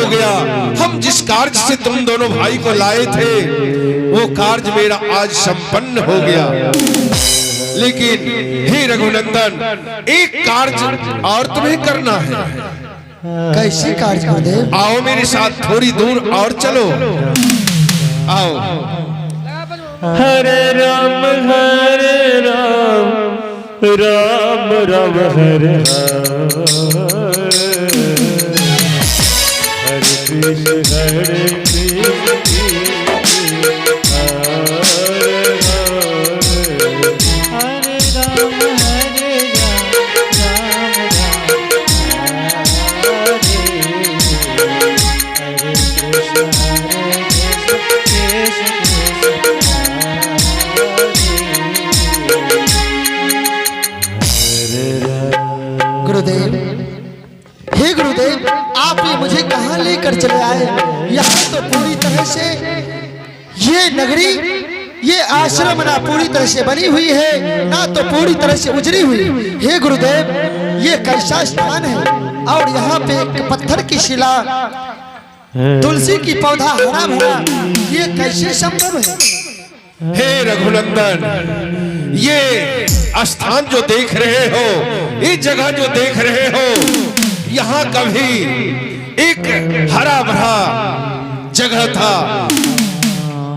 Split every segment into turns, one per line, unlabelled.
गया। हम जिस कार्य से तुम दोनों भाई को लाए थे वो कार्य मेरा आज संपन्न हो गया। लेकिन हे रघुनंदन, एक कार्य और तुम्हें करना है।
कैसी कार्य गुरुदेव?
आओ मेरे साथ थोड़ी दूर और चलो। आओ।
हरे राम राम राम हरे हरे
गुरुदेव, हे गुरुदेव, आप ये मुझे कहाँ लेकर चले आए? यहाँ तो पूरी तरह से ये नगरी, ये आश्रम ना पूरी तरह से बनी हुई है, ना तो पूरी तरह से उजड़ी हुई। हे गुरुदेव, ये कैसा स्थान है? और यहाँ पे एक पत्थर की शिला, तुलसी की पौधा हरा भरा, ये कैसे संभव है?
हे रघुनंदन, ये स्थान जो देख रहे हो, ये जगह जो देख रहे हो, यहाँ कभी एक हरा भरा जगह था,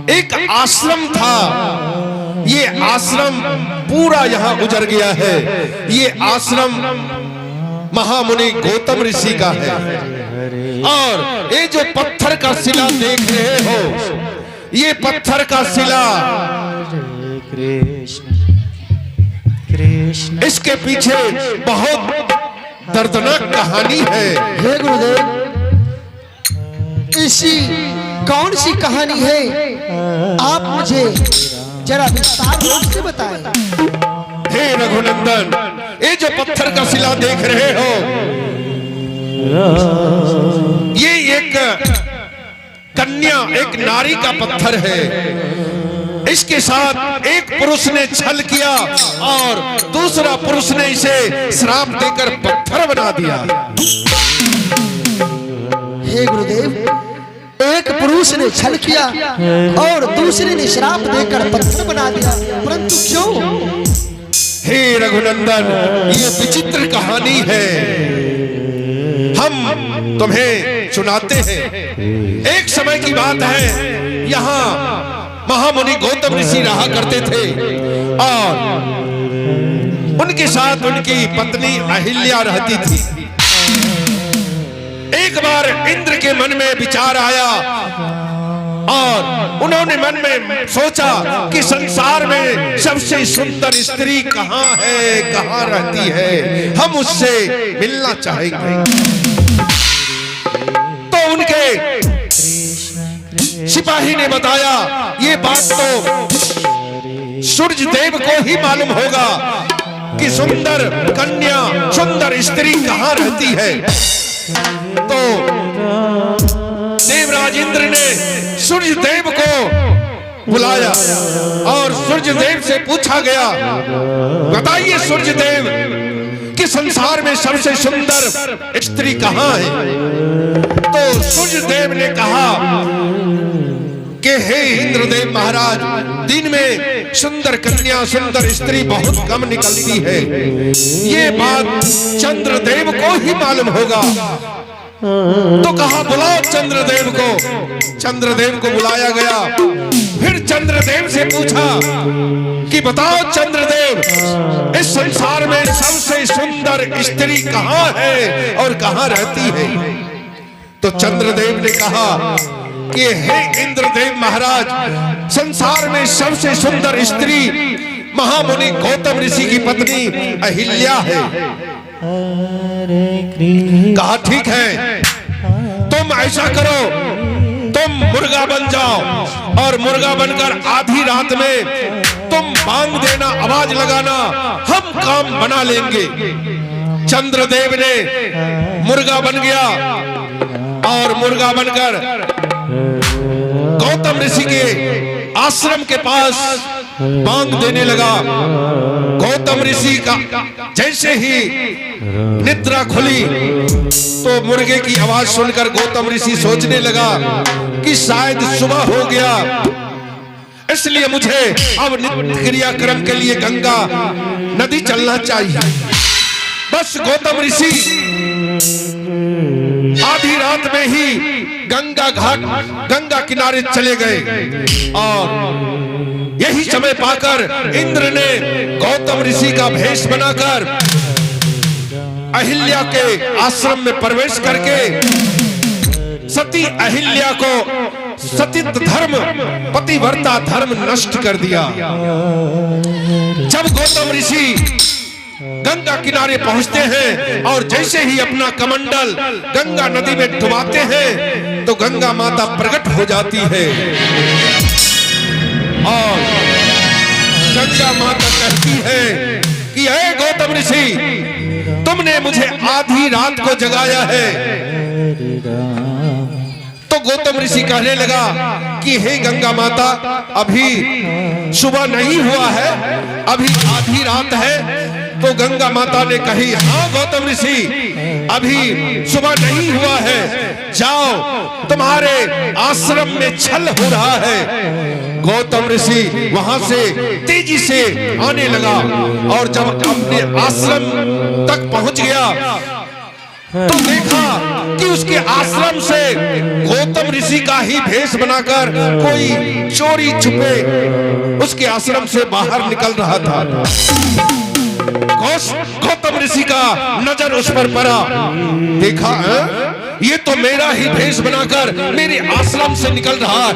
एक आश्रम था। ये आश्रम पूरा यहाँ उजड़ गया है। ये आश्रम महामुनि गौतम ऋषि का है। और ये जो पत्थर का शिला देख रहे हो, ये पत्थर का शिला, इसके पीछे बहुत दर्दनाक कहानी है।
हे गुरुदेव, इसी कौन सी कहानी है? आप मुझे जरा विस्तार रूप से बताएं।
हे रघुनंदन, ये जो पत्थर का शिला देख रहे हो, ये एक कन्या, एक नारी का पत्थर है। इसके साथ एक पुरुष ने छल किया और दूसरा पुरुष ने इसे श्राप देकर पत्थर बना दिया।
हे गुरुदेव, एक पुरुष ने छल किया और दूसरे ने श्राप देकर पत्थर बना दिया, परंतु क्यों?
हे रघुनंदन, ये विचित्र कहानी है, हम तुम्हें सुनाते हैं। एक समय की बात है, यहाँ महामुनि गौतम ऋषि रहा करते थे और उनके साथ उनकी पत्नी अहिल्या रहती थी। एक बार इंद्र के मन में विचार आया और उन्होंने मन में सोचा कि संसार में सबसे सुंदर स्त्री कहाँ है, कहाँ रहती है, हम उससे मिलना चाहेंगे। तो उनके सिपाही ने बताया, ये बात तो सूर्य देव को ही मालूम होगा कि सुंदर कन्या, सुंदर स्त्री कहाँ रहती है। तो देवराज इंद्र ने सूर्य देव को बुलाया और सूर्य देव से पूछा गया, बताइए सूर्य देव कि संसार में सबसे सुंदर स्त्री कहाँ है। तो सूर्य देव ने कहा कि हे इंद्रदेव महाराज, दिन में सुंदर कन्या, सुंदर स्त्री बहुत कम निकलती है, ये बात चंद्रदेव को ही मालूम होगा। तो कहा बुलाओ चंद्रदेव को। चंद्रदेव को बुलाया गया। फिर चंद्रदेव से पूछा कि बताओ चंद्रदेव, इस संसार में सबसे सुंदर स्त्री कहाँ है और कहाँ रहती है। तो चंद्रदेव ने कहा कि हे इंद्रदेव महाराज, संसार में सबसे सुंदर स्त्री महामुनि गौतम ऋषि की पत्नी अहिल्या है। कहा ठीक है, तुम ऐसा करो, तुम मुर्गा बन जाओ और मुर्गा बनकर आधी रात में तुम बांग देना, आवाज लगाना, हम काम बना लेंगे। चंद्रदेव ने मुर्गा बन गया और मुर्गा बनकर गौतम ऋषि के आश्रम के पास बांग देने लगा। गौतम ऋषि का जैसे ही निद्रा खुली तो मुर्गे की आवाज सुनकर गौतम ऋषि सोचने लगा कि शायद सुबह हो गया, इसलिए मुझे अब नित्य क्रियाक्रम के लिए गंगा नदी चलना चाहिए। बस गौतम ऋषि आधी रात में ही गंगा किनारे चले गए और यही समय पाकर इंद्र ने गौतम ऋषि का भेष बनाकर अहिल्या के आश्रम में प्रवेश करके सती अहिल्या को सतीत धर्म पतिव्रता धर्म नष्ट कर दिया। जब गौतम ऋषि गंगा किनारे पहुंचते हैं और जैसे ही अपना कमंडल गंगा नदी में डुबाते हैं तो गंगा माता प्रकट हो जाती है और गंगा माता कहती है कि हे गौतम ऋषि, तुमने मुझे आधी रात को जगाया है। तो गौतम ऋषि कहने लगा कि हे गंगा माता, अभी सुबह नहीं हुआ है, अभी आधी रात है। तो गंगा माता ने कही, हाँ गौतम ऋषि, अभी सुबह नहीं हुआ है, जाओ तुम्हारे आश्रम में छल हो रहा है। गौतम ऋषि वहां से तेजी से आने लगा और जब अपने आश्रम तक पहुंच गया तो देखा कि उसके आश्रम से गौतम ऋषि का ही भेष बनाकर कोई चोरी छुपे उसके आश्रम से बाहर निकल रहा था। गौतम ऋषि का नजर उस पर पड़ा, देखा ये तो मेरा ही भेष बनाकर मेरे आश्रम से निकल रहा है।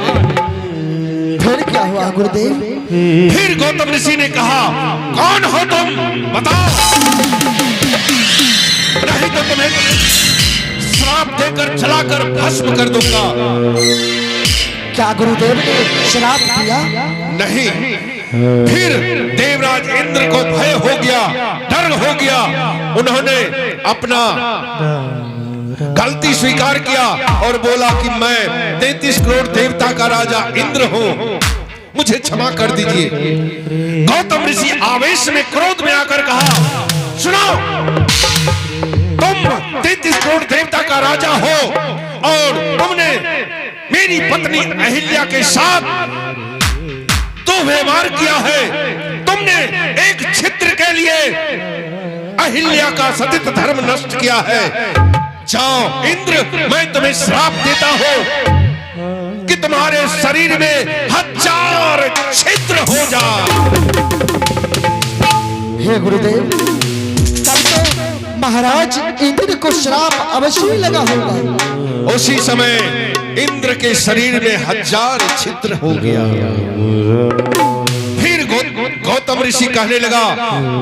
फिर क्या हुआ गुरुदेव?
फिर गौतम ऋषि ने कहा, कौन हो तुम, बताओ, नहीं तो तुम्हें श्राप देकर जलाकर भस्म कर दूंगा।
क्या गुरुदेव ने श्राप दिया?
नहीं। फिर देवराज इंद्र को भय हो गया, डर हो गया। उन्होंने अपना गलती स्वीकार किया और बोला कि मैं 33 करोड़ देवता का राजा इंद्र हूं, मुझे क्षमा कर दीजिए। गौतम ऋषि आवेश में क्रोध में आकर कहा, सुनो, तुम 33 करोड़ देवता का राजा हो और तुमने मेरी पत्नी अहिल्या के साथ तो व्यवहार किया है। तुमने एक छिद्र के लिए अहिल्या का सतीत धर्म नष्ट किया है। जाओ इंद्र, मैं तुम्हें श्राप देता हूं कि तुम्हारे शरीर में 1000 छिद्र हो जाए।
हे गुरुदेव, तब तो महाराज इंद्र को श्राप अवश्य ही लगा होगा।
उसी समय इंद्र के शरीर में 1000 छिद्र हो गया। फिर गौतम ऋषि कहने लगा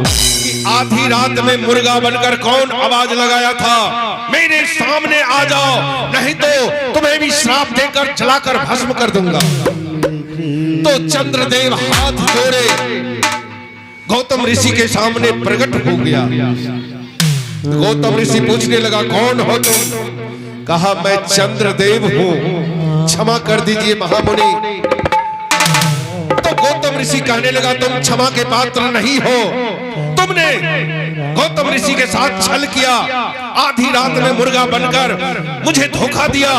कि आधी रात में मुर्गा बनकर कौन आवाज लगाया था, मेरे सामने आ जाओ, नहीं तो तुम्हें भी श्राप देकर जलाकर भस्म कर दूंगा। तो चंद्रदेव हाथ जोड़े गौतम ऋषि के सामने प्रकट हो गया। गौतम ऋषि पूछने लगा, कौन हो तुम? कहा, मैं चंद्रदेव हूं, क्षमा कर दीजिए महामुनि। तो गौतम ऋषि कहने लगा, तुम क्षमा के पात्र नहीं हो, तुमने गौतम ऋषि के साथ छल किया, आधी रात में मुर्गा बनकर मुझे धोखा दिया।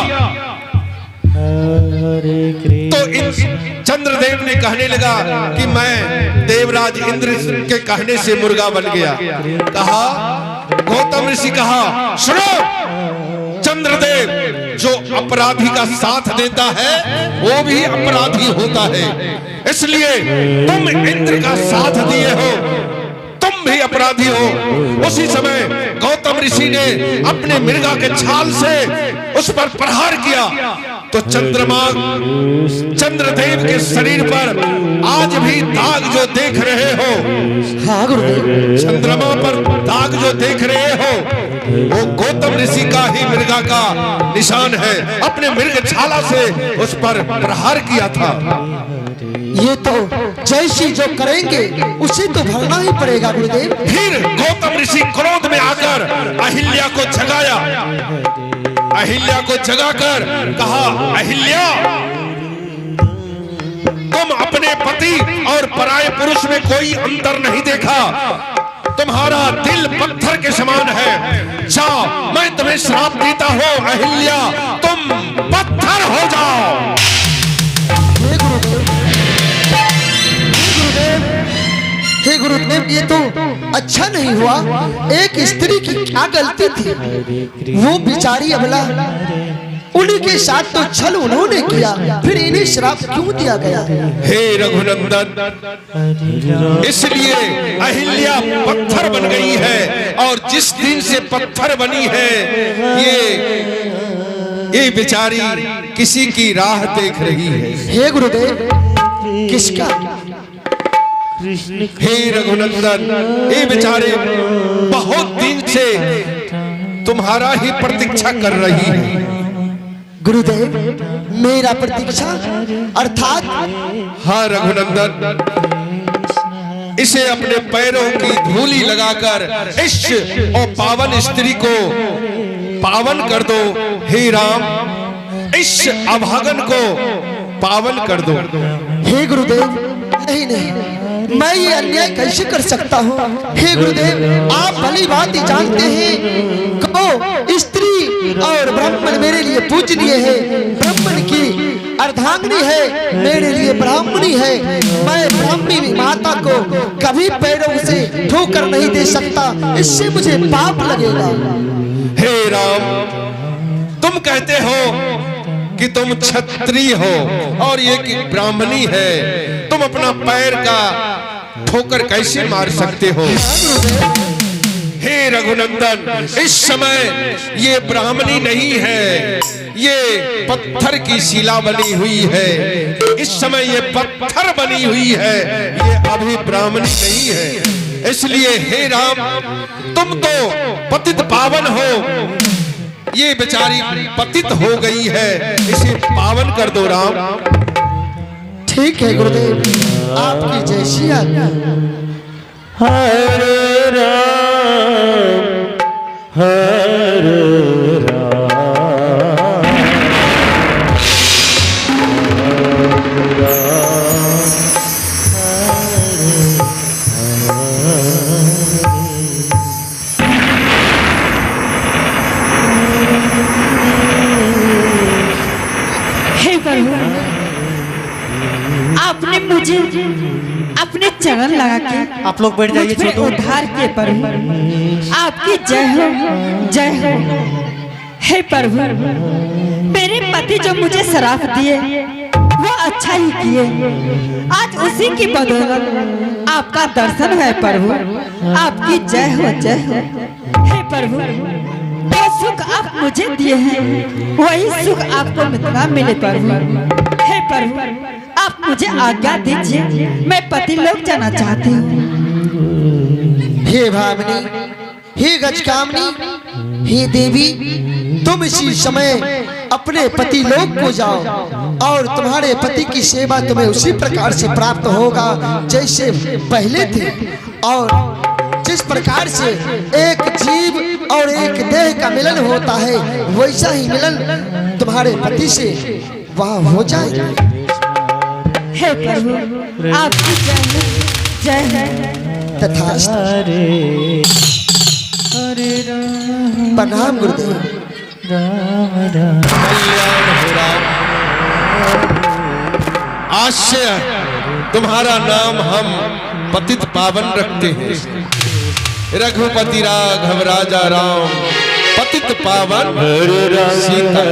तो चंद्रदेव ने कहने लगा कि मैं देवराज इंद्र के कहने से मुर्गा बन गया। कहा, गौतम ऋषि कहा, सुनो चंद्रदेव, जो अपराधी का साथ देता है वो भी अपराधी होता है, इसलिए तुम इंद्र का साथ दिए हो, तुम भी अपराधी हो। उसी समय गौतम ऋषि ने अपने मृगा के छाल से उस पर प्रहार किया तो चंद्रदेव के शरीर पर आज भी दाग जो देख रहे हो,
हाँ गुरुदेव,
चंद्रमा पर दाग जो देख रहे हो वो गौतम ऋषि का ही मृगा का निशान है। अपने मृग छाला से उस पर प्रहार किया था।
ये तो जैसी जो करेंगे उसे तो भरना ही पड़ेगा गुरुदेव।
फिर गौतम ऋषि क्रोध में आकर अहिल्या को जगाया। अहिल्या को जगाकर कहा, अहिल्या, तो तुम अपने पति और पराये पुरुष में कोई अंतर नहीं देखा। तुम्हारा दिल पत्थर के समान है। जाओ, मैं तुम्हें श्राप देता हूँ अहिल्या, तुम पत्थर हो जाओ।
हे गुरुदेव, हे गुरुदेव, ये तो अच्छा नहीं हुआ। एक स्त्री की क्या गलती थी? वो बेचारी अबला, उन्हीं के साथ तो छल उन्होंने किया, फिर इन्हें श्राप क्यों दिया गया?
हे रघुनंदन, इसलिए अहिल्या पत्थर बन गई है, और जिस दिन से पत्थर बनी है ये बेचारी किसी की राह देख रही है।
हे गुरुदेव, किसका?
हे रघुनंदन, ये बेचारे बहुत दिन से तुम्हारा ही प्रतीक्षा कर रही है।
गुरुदेव, मेरा प्रतीक्षा अर्थात?
हाँ रघुनंदन, इसे अपने पैरों की धूली लगाकर इस और पावन स्त्री को पावन कर दो। हे राम, इस अभागन को पावन कर दो।
हे गुरुदेव, नहीं नहीं, मैं ये अन्याय कैसे कर सकता हूँ? हे गुरुदेव, आप भली बात ही जानते हैं, कहो स्त्री और ब्राह्मण मेरे लिए पूजनीय है, ब्राह्मण की अर्धांगिनी है, मेरे लिए ब्राह्मणी है। मैं ब्राह्मणी माता को कभी पैरों से ठोकर नहीं दे सकता, इससे मुझे पाप लगेगा।
हे राम, तुम कहते हो कि तुम क्षत्रिय हो और ये कि ब्राह्मणी है, तुम अपना पैर का ठोकर कैसे मार सकते हो? हे रघुनंदन, इस समय ये ब्राह्मणी नहीं है, ये पत्थर की शिला बनी हुई है। इस समय ये पत्थर बनी हुई है, ये अभी ब्राह्मणी नहीं है। इसलिए हे राम, तुम तो पतित पावन हो, ये बेचारी पतित हो गई है, इसे पावन कर दो राम।
ठीक है गुरुदेव, आपकी जैसी आज्ञा।
हरे राम हरे राम
हे प्रभु, आपने मुझे अपने चरण लगा के
आप लोग बैठ जाइए।
मुझ पे उद्धार किए प्रभु, आपकी जय हो, जय हो। हे प्रभु, मेरे पति जो मुझे श्राप दिए वो अच्छा ही किए, आज उसी की बदौलत आपका दर्शन है प्रभु, आपकी जय हो, जय हो। हे प्रभु, जो सुख आप मुझे दिए हैं वही सुख आपको मिलना मिले प्रभु। हे प्रभु, आप मुझे आज्ञा दीजिए, मैं पति लोग जाना चाहती हूँ।
हे भामिनी, हे गजकामनी, हे देवी, तुम इसी समय अपने पति लोक को जाओ और तुम्हारे पति की सेवा तुम्हें उसी प्रकार से प्राप्त होगा जैसे पहले थे। और जिस प्रकार से एक जीव और एक देह का मिलन होता है, वैसा ही मिलन तुम्हारे पति से वहाँ हो जाएगा।
हे प्रभु, आपकी जय हो, जय हो।
तथास्तु। प्रणाम गुरुदेव।
कल्याण हो राम। आज से तुम्हारा नाम हम पतित पावन रखते हैं। रघुपति राघव राजा राम, पतित पावन सीता।